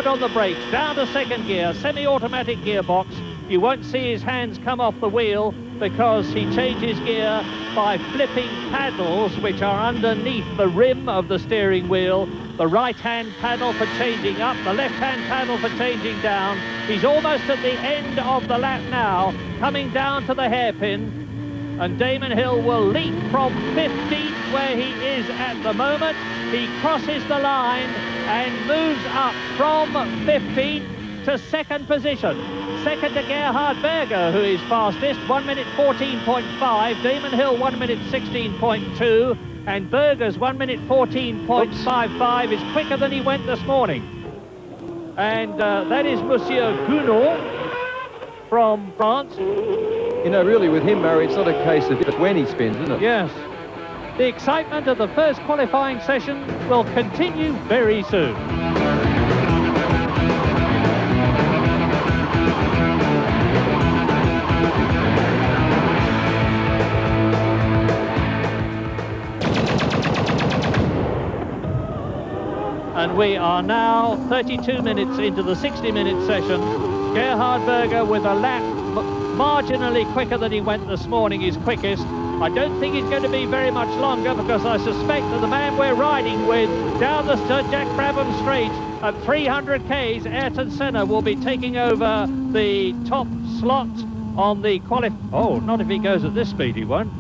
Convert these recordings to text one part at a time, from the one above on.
hard on the brakes, down to second gear, semi-automatic gearbox. You won't see his hands come off the wheel because he changes gear by flipping paddles which are underneath the rim of the steering wheel. The right-hand paddle for changing up, the left-hand paddle for changing down. He's almost at the end of the lap now, coming down to the hairpin. And Damon Hill will leap from 15th where he is at the moment. He crosses the line and moves up from 15th to second position. Second to Gerhard Berger, who is fastest, 1 minute 14.5. Damon Hill, 1 minute 16.2. And Berger's 1 minute 14.55 is quicker than he went this morning. And that is Monsieur Gounod from France. You know, really with him, Murray, it's not a case of it's when he spins, isn't it? Yes. The excitement of the first qualifying session will continue very soon. And we are now 32 minutes into the 60-minute session. Gerhard Berger with a lap marginally quicker than he went this morning, his quickest. I don't think it's going to be very much longer because I suspect that the man we're riding with down the Jack Brabham Straight at 300 Ks, Ayrton Senna, will be taking over the top slot on the Oh, not if he goes at this speed, he won't.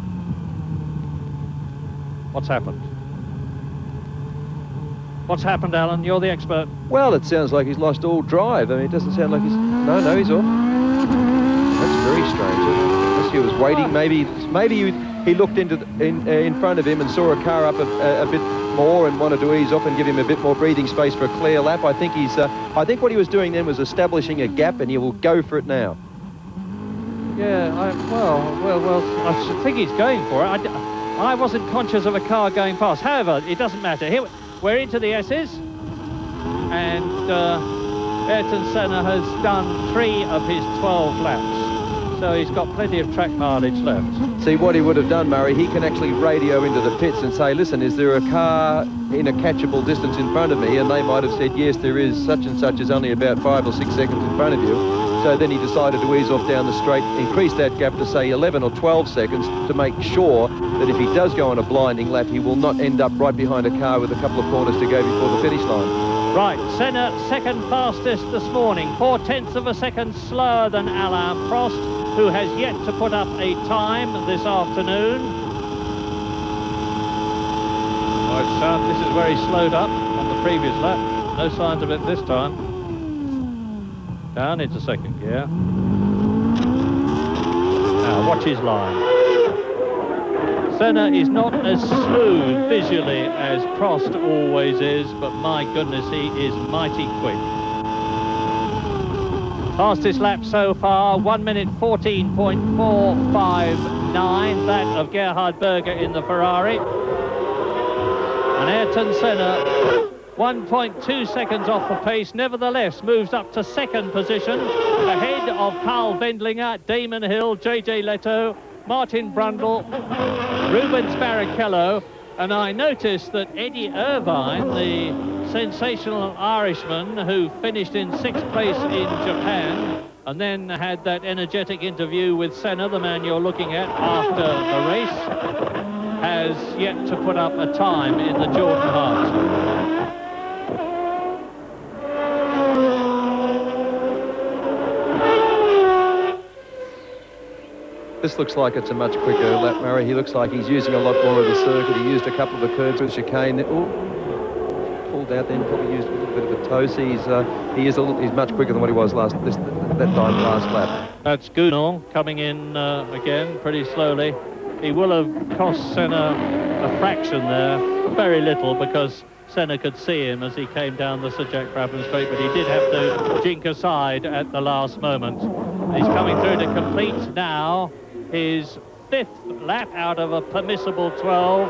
What's happened? What's happened, Alan? You're the expert. Well, it sounds like he's lost all drive. I mean, it doesn't sound like he's... No, he's off. That's very strange. Unless he was waiting, maybe he looked in front of him and saw a car up a bit more and wanted to ease off and give him a bit more breathing space for a clear lap. I think he's... I think what he was doing then was establishing a gap, and he will go for it now. Yeah, well, I think he's going for it. I wasn't conscious of a car going past. However, it doesn't matter. Here we're into the S's, and Ayrton Senna has done 3 of his 12 laps, so he's got plenty of track mileage left. See, what he would have done, Murray, he can actually radio into the pits and say, listen, is there a car in a catchable distance in front of me? And they might have said, yes, there is. Such and such is only about 5 or 6 seconds in front of you. So then he decided to ease off down the straight, increase that gap to, say, 11 or 12 seconds to make sure that if he does go on a blinding lap, he will not end up right behind a car with a couple of corners to go before the finish line. Right, Senna second fastest this morning, 0.4 of a second slower than Alain Prost, who has yet to put up a time this afternoon. Right, this is very slowed up on the previous lap. No signs of it this time. Down into second gear. Now watch his line. Senna is not as smooth visually as Prost always is, but my goodness, he is mighty quick. Fastest lap so far, 1 minute 14.459, that of Gerhard Berger in the Ferrari. And Ayrton Senna, 1.2 seconds off the pace, nevertheless moves up to second position, ahead of Carl Wendlinger, Damon Hill, JJ Leto, Martin Brundle, Rubens Barrichello, and I noticed that Eddie Irvine, the sensational Irishman who finished in 6th place in Japan and then had that energetic interview with Senna, the man you're looking at, after the race, has yet to put up a time in the Jordan Hart. This looks like it's a much quicker lap, Murray. He looks like he's using a lot more of the circuit. He used a couple of the curves with chicane. Pulled out then, probably used a little bit of a toe. So he's much quicker than what he was that time last lap. That's Gounod coming in again pretty slowly. He will have cost Senna a fraction there, very little, because Senna could see him as he came down the Sir Jack Brabham Straight, but he did have to jink aside at the last moment. He's coming through to complete now his 5th lap out of a permissible 12,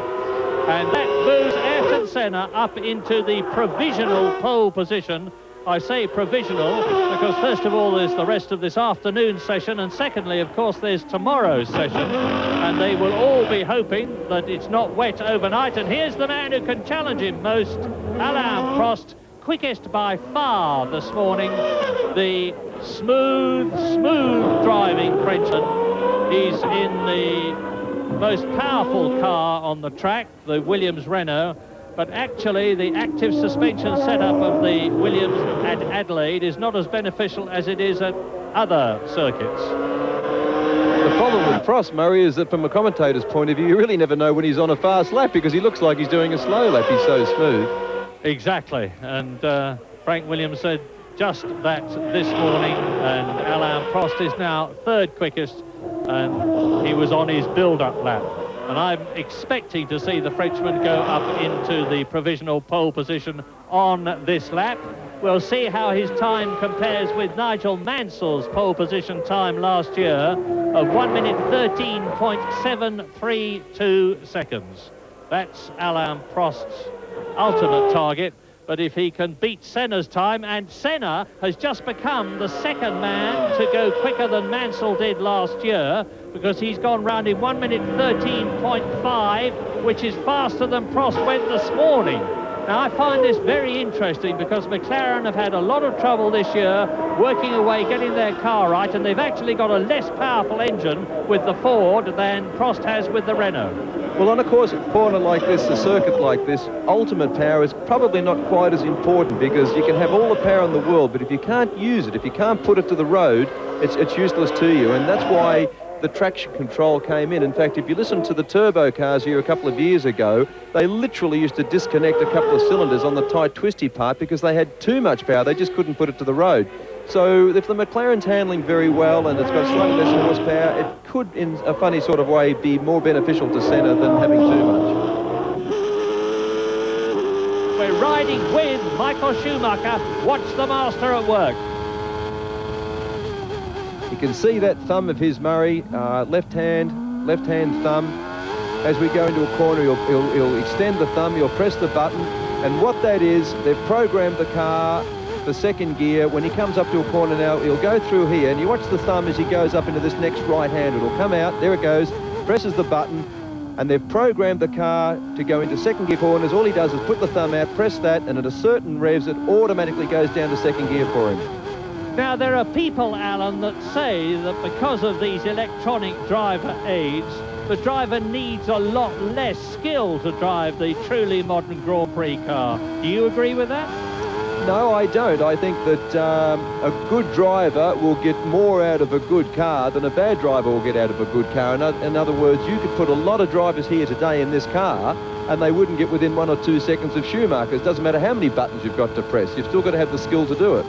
and that moves Ayrton Senna up into the provisional pole position. I say provisional because first of all there's the rest of this afternoon session, and secondly, of course, there's tomorrow's session, and they will all be hoping that it's not wet overnight. And here's the man who can challenge him most, Alain Prost, quickest by far this morning, the smooth driving Frenchman. He's in the most powerful car on the track, the Williams Renault, but actually the active suspension setup of the Williams at Adelaide is not as beneficial as it is at other circuits. The problem with Prost, Murray, is that from a commentator's point of view, you really never know when he's on a fast lap because he looks like he's doing a slow lap. He's so smooth. Exactly, and Frank Williams said just that this morning, and Alain Prost is now third quickest, and he was on his build-up lap. And I'm expecting to see the Frenchman go up into the provisional pole position on this lap. We'll see how his time compares with Nigel Mansell's pole position time last year of 1 minute 13.732 seconds. That's Alain Prost's ultimate target. But if he can beat Senna's time, and Senna has just become the second man to go quicker than Mansell did last year, because he's gone round in 1 minute 13.5, which is faster than Prost went this morning. Now, I find this very interesting because McLaren have had a lot of trouble this year working away, getting their car right, and they've actually got a less powerful engine with the Ford than Prost has with the Renault. Well, on a corner like this, a circuit like this, ultimate power is probably not quite as important because you can have all the power in the world, but if you can't use it, if you can't put it to the road, it's useless to you, and that's why the traction control came in. In fact, if you listen to the turbo cars here a couple of years ago, they literally used to disconnect a couple of cylinders on the tight twisty part because they had too much power. They just couldn't put it to the road. So if the McLaren's handling very well and it's got slightly less horsepower, it could, in a funny sort of way, be more beneficial to Senna than having too much. We're riding with Michael Schumacher. Watch the master at work. You can see that thumb of his, Murray, left hand thumb. As we go into a corner, he'll extend the thumb, he'll press the button, and what that is, they've programmed the car for second gear. When he comes up to a corner now, he'll go through here, and you watch the thumb as he goes up into this next right hand. It'll come out, there it goes, presses the button, and they've programmed the car to go into second gear corners. All he does is put the thumb out, press that, and at a certain revs, it automatically goes down to second gear for him. Now, there are people, Alan, that say that because of these electronic driver aids, the driver needs a lot less skill to drive the truly modern Grand Prix car. Do you agree with that? No, I don't. I think that a good driver will get more out of a good car than a bad driver will get out of a good car. In other words, you could put a lot of drivers here today in this car and they wouldn't get within 1 or 2 seconds of Schumacher. It doesn't matter how many buttons you've got to press. You've still got to have the skill to do it.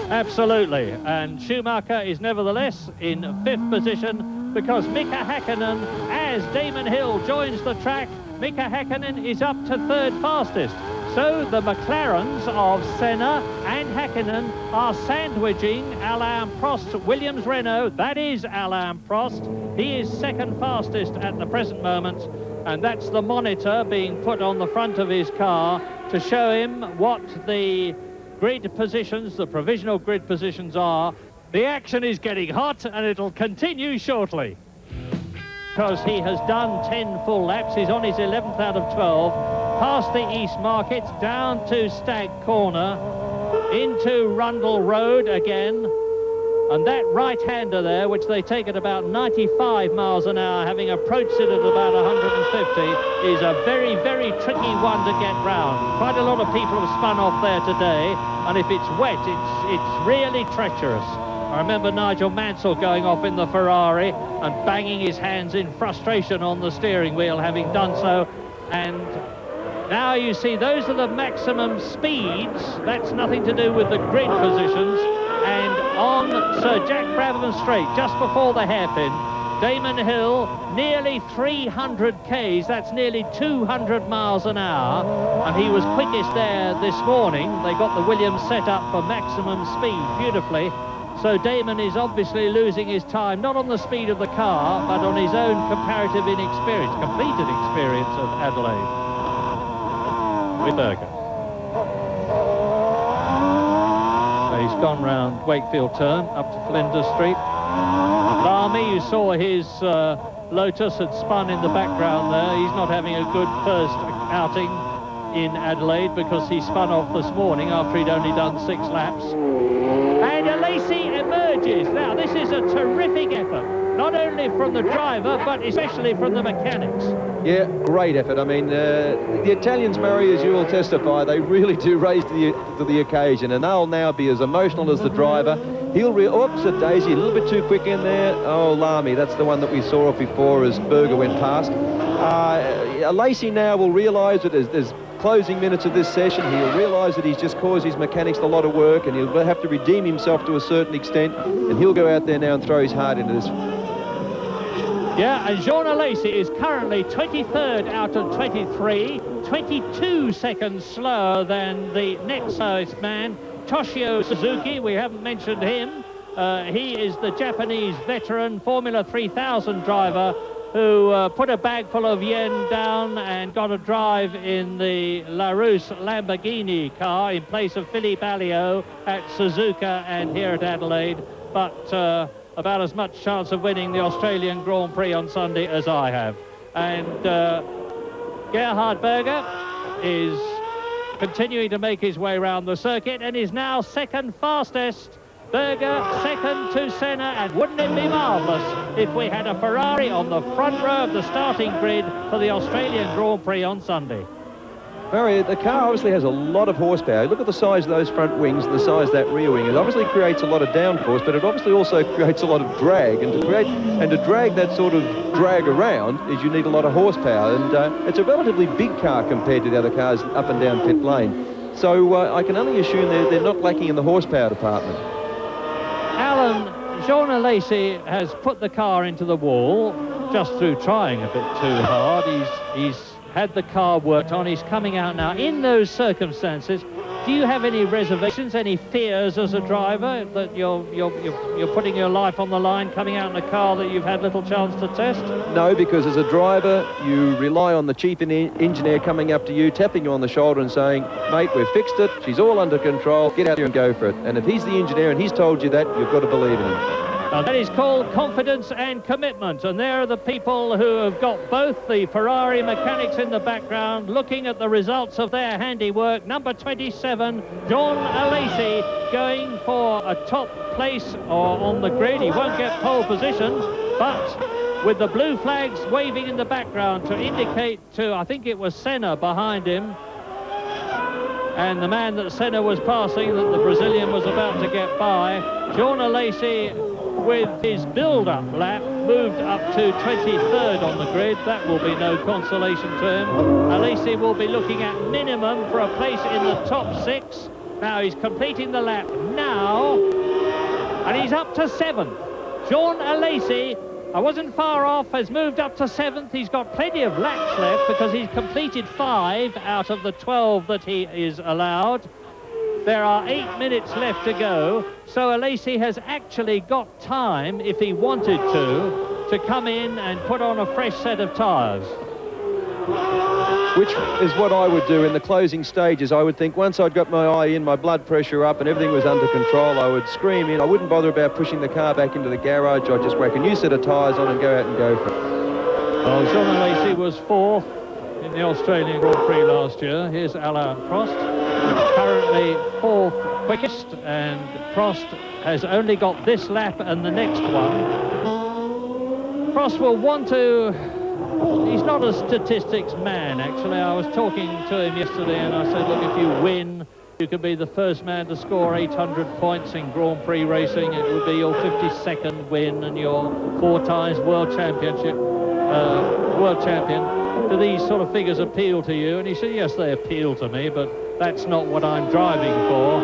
Absolutely. And Schumacher is nevertheless in 5th position because Mika Häkkinen, as Damon Hill joins the track, Mika Häkkinen is up to 3rd fastest. So the McLarens of Senna and Häkkinen are sandwiching Alain Prost, Williams Renault. That is Alain Prost. He is 2nd fastest at the present moment, and that's the monitor being put on the front of his car to show him what the grid positions, the provisional grid positions are. The action is getting hot, and it'll continue shortly. Because he has done 10 full laps. He's on his 11th out of 12. Past the East Market, down to Stag Corner, into Rundle Road again. And that right-hander there, which they take at about 95 miles an hour, having approached it at about 150, is a very, very tricky one to get round. Quite a lot of people have spun off there today, and if it's wet, it's really treacherous. I remember Nigel Mansell going off in the Ferrari and banging his hands in frustration on the steering wheel, having done so. And now you see those are the maximum speeds. That's nothing to do with the grid positions. And on Sir Jack Brabham Straight, just before the hairpin, Damon Hill, nearly 300 Ks, that's nearly 200 miles an hour, and he was quickest there this morning. They got the Williams set up for maximum speed beautifully. So Damon is obviously losing his time, not on the speed of the car, but on his own comparative inexperience, completed experience of Adelaide. With Berger. He's gone round Wakefield Turn up to Flinders Street. Lamy, you saw his Lotus had spun in the background there. He's not having a good first outing. in Adelaide because he spun off this morning after he'd only done 6 laps. And Alain emerges. Now, this is a terrific effort, not only from the driver, but especially from the mechanics. Yeah, great effort. I mean, the Italians, Murray, as you will testify, they really do rise to the occasion, and they'll now be as emotional as the driver. He'll oops, at Daisy, a little bit too quick in there. Oh, Lamy, that's the one that we saw before as Berger went past. Alain now will realise that there's closing minutes of this session. He'll realise that he's just caused his mechanics a lot of work, and he'll have to redeem himself to a certain extent, and he'll go out there now and throw his heart into this. Yeah, and Jean Alain is currently 23rd out of 23, 22 seconds slower than the next slowest man, Toshio Suzuki. We haven't mentioned him. He is the Japanese veteran Formula 3000 driver who put a bag full of yen down and got a drive in the LaRousse Lamborghini car in place of Philippe Alliot at Suzuka and here at Adelaide, but about as much chance of winning the Australian Grand Prix on Sunday as I have. And Gerhard Berger is continuing to make his way around the circuit and is now second fastest. Berger second to Senna, and wouldn't it be marvellous if we had a Ferrari on the front row of the starting grid for the Australian Grand Prix on Sunday? Murray, the car obviously has a lot of horsepower. Look at the size of those front wings and the size of that rear wing. It obviously creates a lot of downforce, but it obviously also creates a lot of drag. And to drag that sort of drag around is you need a lot of horsepower. And it's a relatively big car compared to the other cars up and down pit lane. So I can only assume they're not lacking in the horsepower department. Alan, Jean Alain has put the car into the wall just through trying a bit too hard. He's had the car worked on. He's coming out now. In those circumstances, do you have any reservations, any fears as a driver that you're putting your life on the line coming out in a car that you've had little chance to test? No, because as a driver, you rely on the chief engineer coming up to you, tapping you on the shoulder and saying, mate, we've fixed it, she's all under control, get out here and go for it. And if he's the engineer and he's told you that, you've got to believe in him. Now, that is called confidence and commitment, and there are the people who have got both the Ferrari mechanics in the background looking at the results of their handiwork. Number 27, Jean Alain, going for a top place on the grid. He won't get pole position, but with the blue flags waving in the background to indicate to, I think it was Senna behind him, and the man that Senna was passing, that the Brazilian was about to get by. Jean Alain, with his build-up lap, moved up to 23rd on the grid. That will be no consolation to him. Alain will be looking at minimum for a place in the top 6. Now he's completing the lap now, and he's up to 7th. Jean Alain, I wasn't far off, has moved up to 7th. He's got plenty of laps left because he's completed 5 out of the 12 that he is allowed. There are 8 minutes left to go, so Alain has actually got time, if he wanted to come in and put on a fresh set of tyres. Which is what I would do in the closing stages. I would think once I'd got my eye in, my blood pressure up and everything was under control, I would scream in. I wouldn't bother about pushing the car back into the garage. I'd just whack a new set of tyres on and go out and go for it. Well, Jean Alain was 4th in the Australian Grand Prix last year. Here's Alain Prost, currently 4th quickest, and Prost has only got this lap and the next one. Prost will want to... He's not a statistics man, actually. I was talking to him yesterday and I said, look, if you win, you could be the first man to score 800 points in Grand Prix racing. It would be your 52nd win and your 4 times world champion. Do these sort of figures appeal to you? And he said, yes, they appeal to me, but that's not what I'm driving for.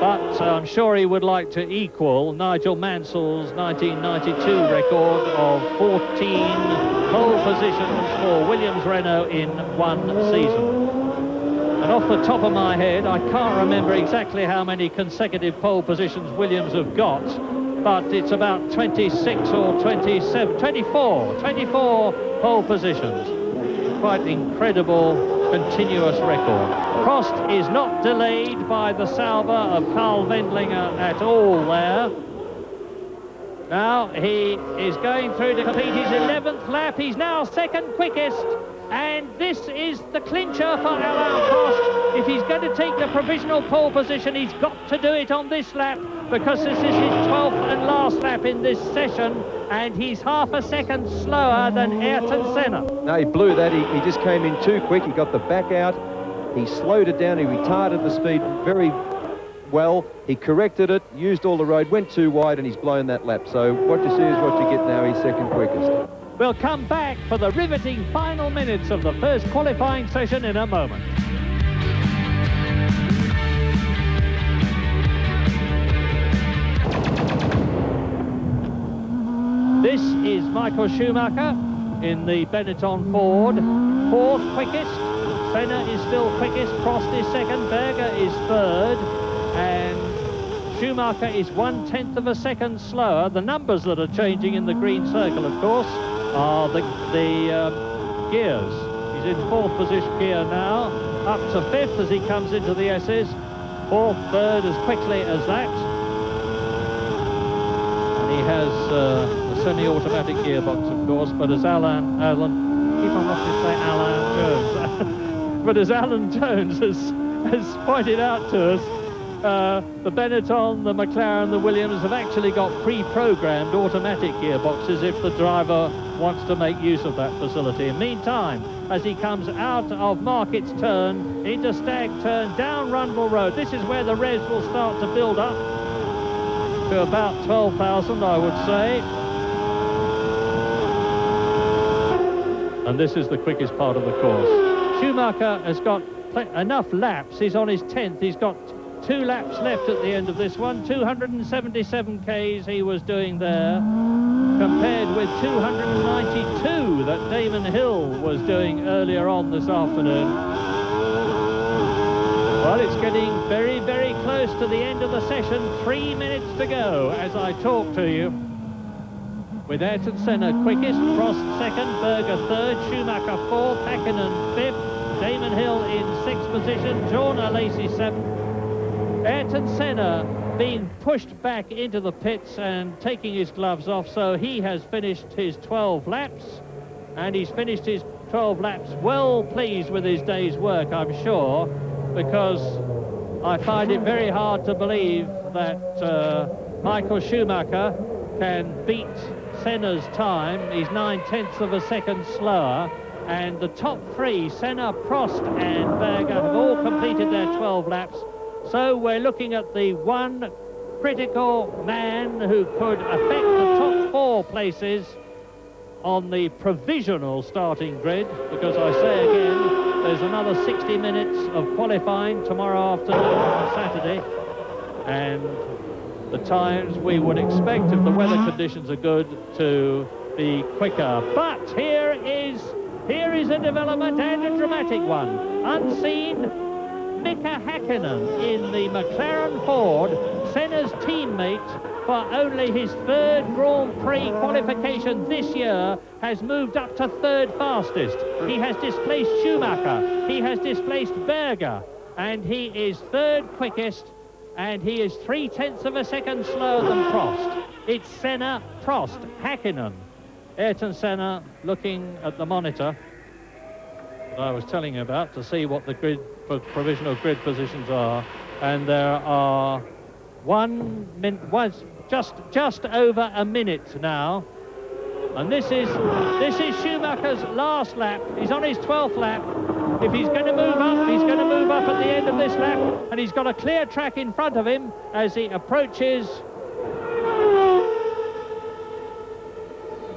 But I'm sure he would like to equal Nigel Mansell's 1992 record of 14 pole positions for Williams-Renault in one season. And off the top of my head, I can't remember exactly how many consecutive pole positions Williams have got, but it's about 26 or 27, 24 pole positions. Quite an incredible continuous record. Prost is not delayed by the salvo of Karl Wendlinger at all there. Now he is going through to complete his 11th lap. He's now 2nd quickest. And this is the clincher for Alain Prost. If he's going to take the provisional pole position, he's got to do it on this lap, because this is his 12th and last lap in this session, and he's half a second slower than Ayrton Senna. No, he blew that. He just came in too quick. He got the back out. He slowed it down. He retarded the speed very well. He corrected it, used all the road, went too wide, and he's blown that lap. So what you see is what you get now. He's second quickest. We'll come back for the riveting final minutes of the first qualifying session in a moment. This is Michael Schumacher in the Benetton Ford, fourth quickest. Senna is still quickest, Prost is second, Berger is third, and Schumacher is 1/10 of a second slower. The numbers that are changing in the green circle, of course, are the gears. He's in fourth position gear now, up to fifth as he comes into the S's, fourth, third as quickly as that. And he has a semi-automatic gearbox, of course, but as Alan, keep on wanting to say Alain Jones, but as Alan Jones has pointed out to us, the Benetton, the McLaren, the Williams have actually got pre-programmed automatic gearboxes if the driver wants to make use of that facility. And meantime, as he comes out of Market's Turn into Stag Turn down Rundle Road, this is where the revs will start to build up to about 12,000, I would say. And this is the quickest part of the course. Schumacher has got enough laps. He's on his 10th. He's got 2 laps left at the end of this one. 277 Ks he was doing there, compared with 292 that Damon Hill was doing earlier on this afternoon. Well, it's getting very, very close to the end of the session. 3 minutes to go as I talk to you. With Ayrton Senna quickest, Prost second, Berger third, Schumacher fourth, Häkkinen fifth, Damon Hill in 6th position, John Alesi 7th. Ayrton Senna being pushed back into the pits and taking his gloves off, so he has finished his 12 laps, and he's finished his 12 laps well pleased with his day's work, I'm sure, because I find it very hard to believe that Michael Schumacher can beat Senna's time. He's 9/10 of a second slower, and the top 3, Senna, Prost and Berger, have all completed their 12 laps. So we're looking at the one critical man who could affect the top 4 places on the provisional starting grid, because I say again, there's another 60 minutes of qualifying tomorrow afternoon on Saturday, and the times we would expect, if the weather conditions are good, to be quicker. But here is a development, and a dramatic one. Unseen, Mika Häkkinen in the McLaren Ford, Senna's teammate for only his 3rd Grand Prix qualification this year, has moved up to 3rd fastest. He has displaced Schumacher, he has displaced Berger, and he is 3rd quickest, and he is 3/10 of a second slower than Prost. It's Senna, Prost, Häkkinen. Ayrton Senna looking at the monitor that I was telling you about to see what the provisional grid positions are, and there are just over a minute now, and this is Schumacher's last lap. He's on his 12th lap. If he's going to move up, he's going to move up at the end of this lap, and he's got a clear track in front of him as he approaches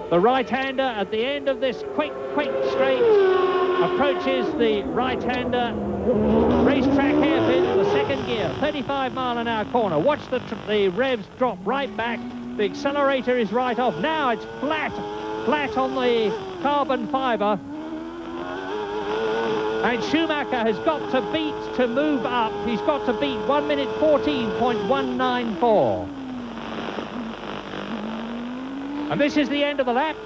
the right-hander at the end of this quick straight. Approaches the right-hander racetrack hairpin, the 2nd gear, 35-mile-an-hour corner. Watch the revs drop right back. The accelerator is right off. Now it's flat on the carbon fibre. And Schumacher has got to beat to move up. He's got to beat 1 minute 14.194. And this is the end of the lap,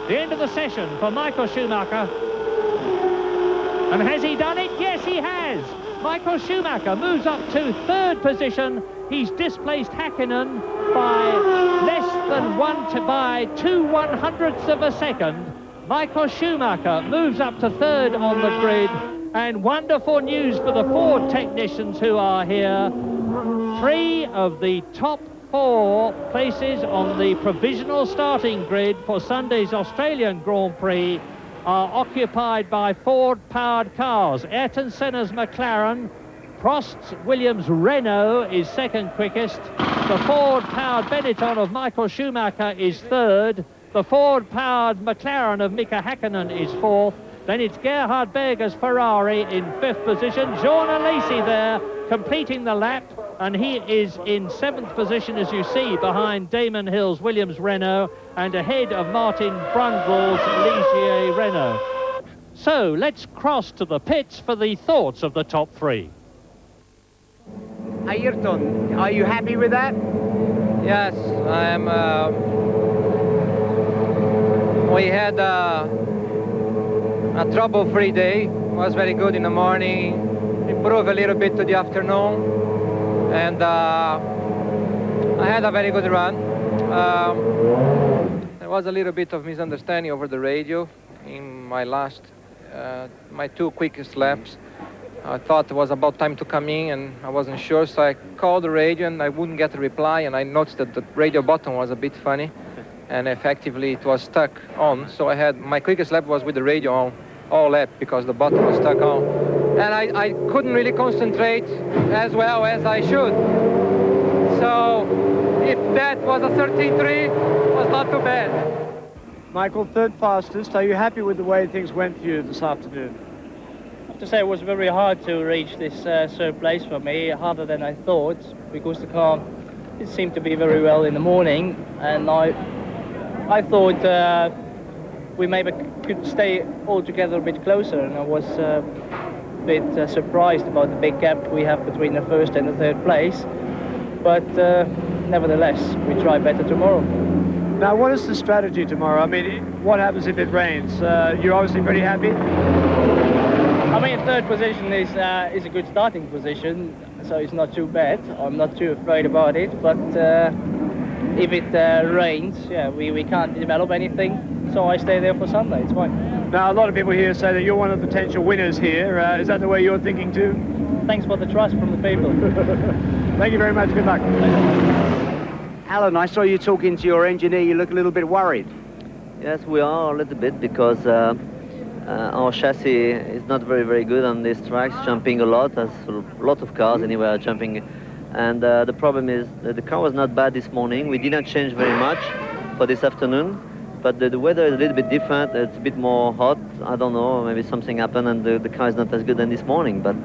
the end of the session for Michael Schumacher. And has he done it? Yes, he has. Michael Schumacher moves up to 3rd position. He's displaced Häkkinen by less than by 2/100ths of a second. Michael Schumacher moves up to third on the grid, and wonderful news for the Ford technicians who are here. 3 of the top 4 places on the provisional starting grid for Sunday's Australian Grand Prix are occupied by Ford-powered cars. Ayrton Senna's McLaren, Prost's Williams Renault is second quickest. The Ford-powered Benetton of Michael Schumacher is third. The Ford-powered McLaren of Mika Häkkinen is fourth. Then it's Gerhard Berger's Ferrari in 5th position. Jean Alesi there completing the lap, and he is in 7th position, as you see, behind Damon Hill's Williams Renault and ahead of Martin Brundle's Ligier Renault. So let's cross to the pits for the thoughts of the top 3. Ayrton, are you happy with that? Yes, I'm. We had a trouble-free day. It was very good in the morning. Improved a little bit to the afternoon, and I had a very good run. There was a little bit of misunderstanding over the radio in my my 2 quickest laps. I thought it was about time to come in, and I wasn't sure, so I called the radio and I wouldn't get a reply, and I noticed that the radio button was a bit funny, and effectively it was stuck on. So my quickest lap was with the radio on all lap because the button was stuck on, and I couldn't really concentrate as well as I should. So if that was a 13.3, it was not too bad. Michael, third fastest. Are you happy with the way things went for you this afternoon? I have to say it was very hard to reach this third place for me, harder than I thought, because the car, it seemed to be very well in the morning, and I thought we maybe could stay all together a bit closer, and I was a bit surprised about the big gap we have between the first and the third place, but nevertheless, we try better tomorrow. Now, what is the strategy tomorrow? I mean, what happens if it rains? You're obviously pretty happy. I mean, third position is a good starting position, so it's not too bad. I'm not too afraid about it, but if it rains, yeah, we can't develop anything, so I stay there for Sunday. It's fine. Now, a lot of people here say that you're one of the potential winners here. Is that the way you're thinking too? Thanks for the trust from the people. Thank you very much. Good luck. Alan, I saw you talking to your engineer. You look a little bit worried. Yes, we are a little bit, because our chassis is not very good on these tracks, jumping a lot, as a lot of cars anyway are jumping. And the problem is that the car was not bad this morning. We did not change very much for this afternoon, but the weather is a little bit different. It's a bit more hot. I don't know, maybe something happened and the car is not as good than this morning, but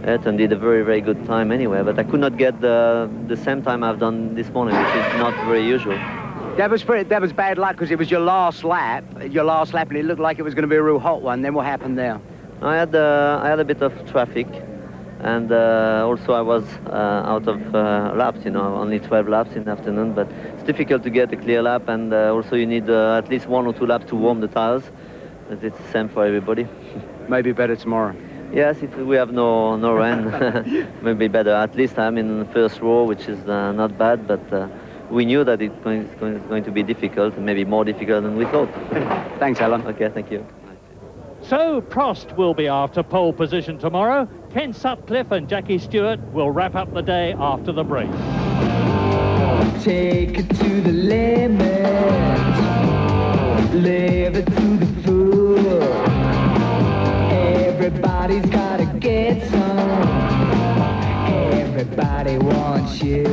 Ayrton did a very good time anyway, but I could not get the same time I've done this morning, which is not very usual. That was bad luck, because it was your last lap, and it looked like it was going to be a real hot one. Then what happened there? I had a bit of traffic, and also I was out of laps, you know, only 12 laps in the afternoon, but it's difficult to get a clear lap, and also you need at least 1 or 2 laps to warm the tires. But it's the same for everybody. Maybe better tomorrow. Yes, if we have no rain, maybe better. At least I'm in the first row, which is not bad, but we knew that it's going to be difficult, maybe more difficult than we thought. Thanks, Alan. Okay, thank you. So Prost will be after pole position tomorrow. Ken Sutcliffe and Jackie Stewart will wrap up the day after the break. Take it to the limit, live it to the full. Everybody's gotta get some. Everybody wants you.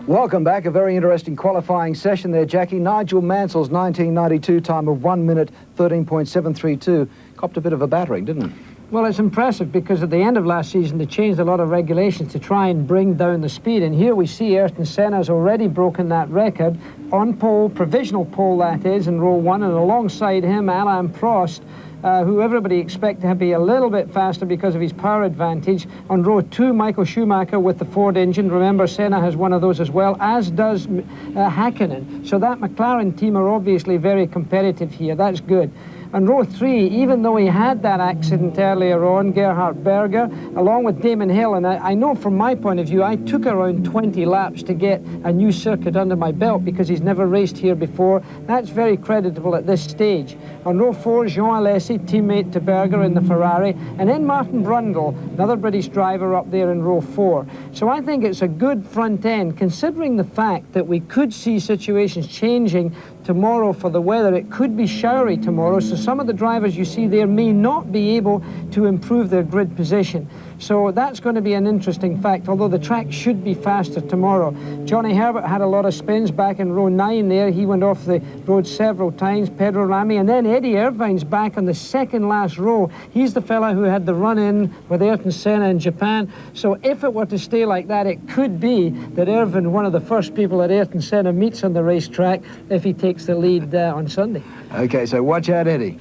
Welcome back. A very interesting qualifying session there, Jackie. Nigel Mansell's 1992 time of 1 minute 13.732 copped a bit of a battering, didn't it? Well, it's impressive, because at the end of last season they changed a lot of regulations to try and bring down the speed, and here we see Ayrton Senna has already broken that record on pole, provisional pole that is, in row 1, and alongside him Alain Prost, who everybody expect to be a little bit faster because of his power advantage. On row 2, Michael Schumacher with the Ford engine. Remember, Senna has one of those as well, as does Häkkinen. So that McLaren team are obviously very competitive here. That's good. On row 3, even though he had that accident earlier on, Gerhard Berger, along with Damon Hill, and I know from my point of view, I took around 20 laps to get a new circuit under my belt because he's never raced here before. That's very creditable at this stage. On row 4, Jean Alesi, teammate to Berger in the Ferrari, and then Martin Brundle, another British driver up there in row 4. So I think it's a good front end, considering the fact that we could see situations changing tomorrow for the weather. It could be showery tomorrow, so some of the drivers you see there may not be able to improve their grid position. So that's going to be an interesting fact, although the track should be faster tomorrow. Johnny Herbert had a lot of spins back in row 9 there. He went off the road several times, Pedro Rami, and then Eddie Irvine's back on the second last row. He's the fella who had the run-in with Ayrton Senna in Japan. So if it were to stay like that, it could be that Irvine, one of the first people that Ayrton Senna meets on the racetrack, if he takes the lead on Sunday. Okay, so watch out, Eddie.